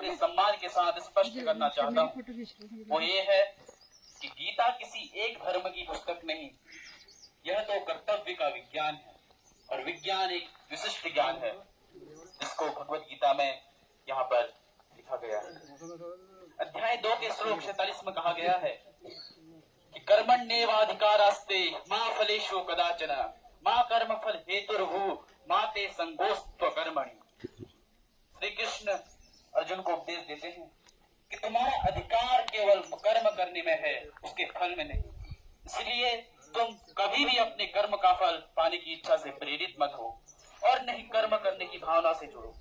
बड़े सम्मान के साथ स्पष्ट करना चाहता हूँ, वो ये है कि गीता किसी एक धर्म की पुस्तक नहीं, यह तो कर्तव्य का विज्ञान है, और विज्ञान एक विशिष्ट ज्ञान है जिसको भगवत गीता में यहाँ पर लिखा गया है। अध्याय 2 के श्लोक 46 में कहा गया है कि कर्मण्येवाधिकारास्ते मा फलेषु कदाचन मा कर्म फल हेतुर्भु मा ते संगोस्त्व कर्मणि। श्री कृष्ण अर्जुन को उपदेश देते हैं कि तुम्हारा अधिकार केवल कर्म करने में है, उसके फल में नहीं। इसलिए तुम कभी भी अपने कर्म का फल पाने की इच्छा से प्रेरित मत हो और नहीं कर्म करने की भावना से जुड़ो।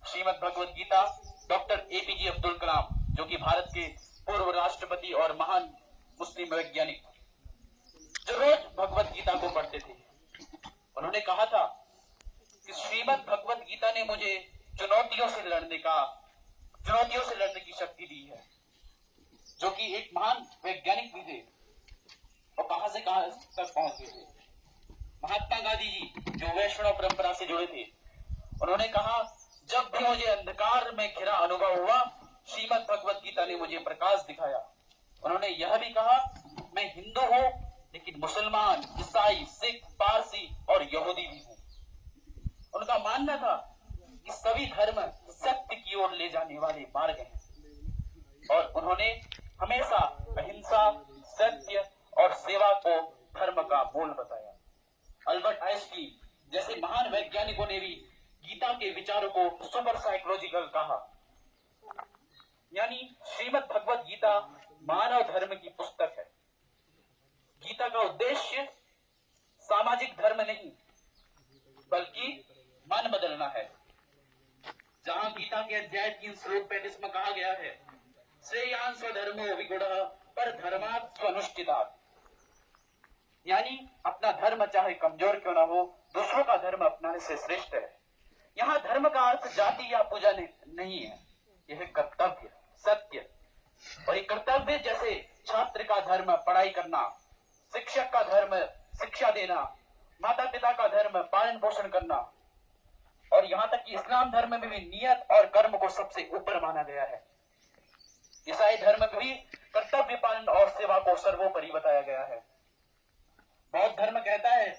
श्रीमद् भगवत गीता डॉक्टर APJ अब्दुल कलाम, जो कि भारत के पूर्व राष्ट्रपति और महान मुस्लिम वैज्ञानिक, जो रोज भगवत गीता को पढ़ते थे, उन्होंने कहा था कि श्रीमद् भगवत गीता ने मुझे चुनौतियों से लड़ने की शक्ति दी है। जो कि एक महान वैज्ञानिक भी थे, और कहां से कहां तक पहुंच गए थे। महात्मा गांधी जी, जो वैष्णव परंपरा से जुड़े थे, उन्होंने कहा, जब भी मुझे अंधकार में घिरा अनुभव हुआ, श्रीमद् भगवत गीता ने मुझे प्रकाश दिखाया। उन्होंने यह भी कहा, मैं हिंदू हूं लेकिन मुसलमान, ईसाई, सिख, पारसी और यहूदी भी हूं। उनका मानना था कि सभी धर्म सत्य की ओर ले जाने वाले मार्ग हैं, और उन्होंने हमेशा अहिंसा, सत्य और सेवा को धर्म का मूल बताया। अल्बर्ट आइंस्टीन जैसे महान वैज्ञानिकों ने भी गीता के विचारों को सुपर साइकोलॉजिकल कहा। यानी श्रीमद् भगवत गीता मानव धर्म की पुस्तक है। गीता का उद्देश्य सामाजिक धर्म नहीं बल्कि मन बदलना है। जहां गीता के अध्याय 3 श्लोक 35 में कहा गया है, श्रेयान् स्वधर्मो विगुणः पर धर्मात् स्वनुष्ठितात्, यानी अपना धर्म चाहे कमजोर क्यों ना हो, दूसरों का धर्म अपनाने से श्रेष्ठ है। यहाँ धर्म का अर्थ जाति या पूजा नहीं है, यह कर्तव्य, सत्य। और ये कर्तव्य जैसे छात्र का धर्म पढ़ाई करना, शिक्षक का धर्म शिक्षा देना, माता पिता का धर्म पालन पोषण करना, और यहाँ तक कि इस्लाम धर्म में भी नियत और कर्म को सबसे ऊपर माना गया है। ईसाई धर्म में भी कर्तव्य पालन और सेवा को सर्वोपरि बताया गया है। बौद्ध धर्म कहता है,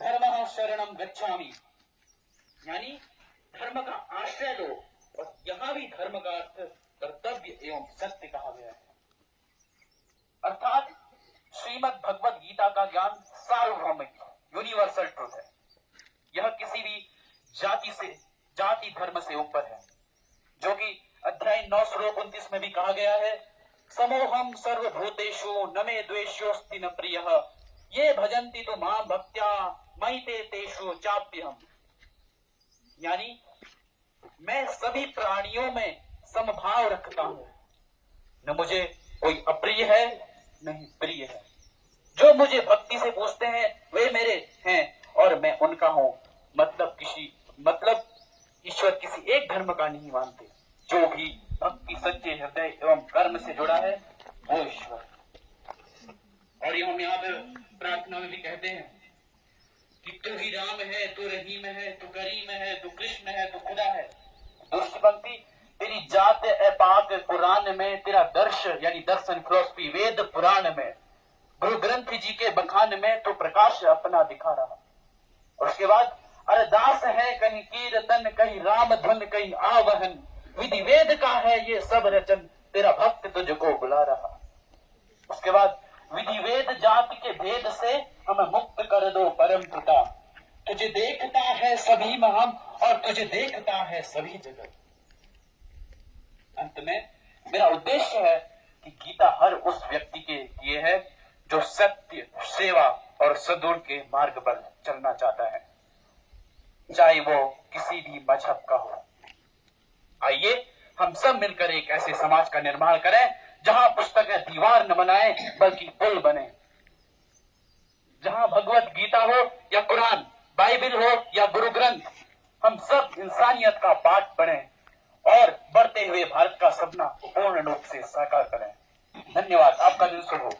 धर्मः शरणं गच्छामि, यानी धर्म का आश्रय लो, और यहाँ भी धर्म का अर्थ कर्तव्य एवं सत्य कहा गया है। अर्थात श्रीमद् भगवत गीता का ज्ञान सार्वभौमिक, यूनिवर्सल ट्रुथ है। यह किसी भी जाति धर्म से ऊपर है। जो कि अध्याय 9 श्लोक 29 में भी कहा गया है, समोहम सर्वभूतेषु न मे द्वेष्योस्ति न प्रियः ये भजन्ति तो मां भक्त्या मयि ते तेषु चाप्यहम्, यानी मैं सभी प्राणियों में समभाव रखता हूं, न मुझे कोई अप्रिय है न ही प्रिय है। जो मुझे भक्ति से पूछते हैं वे मेरे हैं और मैं उनका हूं। मतलब ईश्वर किसी एक धर्म का नहीं मानते। जो भी भक्ति सच्चे हृदय एवं कर्म से जुड़ा है वो ईश्वर। और ये हम यहाँ पे प्रार्थना में भी कहते हैं कि तू ही राम है, तू रहीम है, तू करीम है, तू कृष्ण है, तू खुदा है। दूसरी पंक्ति, तेरी जात ए पाक कुरान में, तेरा दर्श यानी दर्शन फिलॉसफी वेद पुराण में, गुरु ग्रंथ जी के बखान में तो प्रकाश अपना दिखा रहा। और उसके बाद, अरदास है कहीं कीर्तन, कहीं राम धुन, कहीं आवहन, विधि वेद का है ये सब रचन, तेरा भक्त तुझको बुला रहा। उसके बाद, विधि वेद जाति के भेद से हमें मुक्त कर दो परम पिता, तुझे देखता है सभी में हम और तुझे देखता है सभी जगह। अंत में मेरा उद्देश्य है कि गीता हर उस व्यक्ति के लिए है जो सत्य, सेवा और सद्गुण के मार्ग पर चलना चाहता है, चाहे वो किसी भी मजहब का हो। आइए हम सब मिलकर एक ऐसे समाज का निर्माण करें जहां पुस्तकें दीवार न बनाए बल्कि पुल बने, जहां भगवत गीता हो या कुरान, बाइबल हो या गुरु ग्रंथ, हम सब इंसानियत का पाठ पढ़ें और बढ़ते हुए भारत का सपना पूर्ण रूप से साकार करें। धन्यवाद। आपका दिन शुभ हो।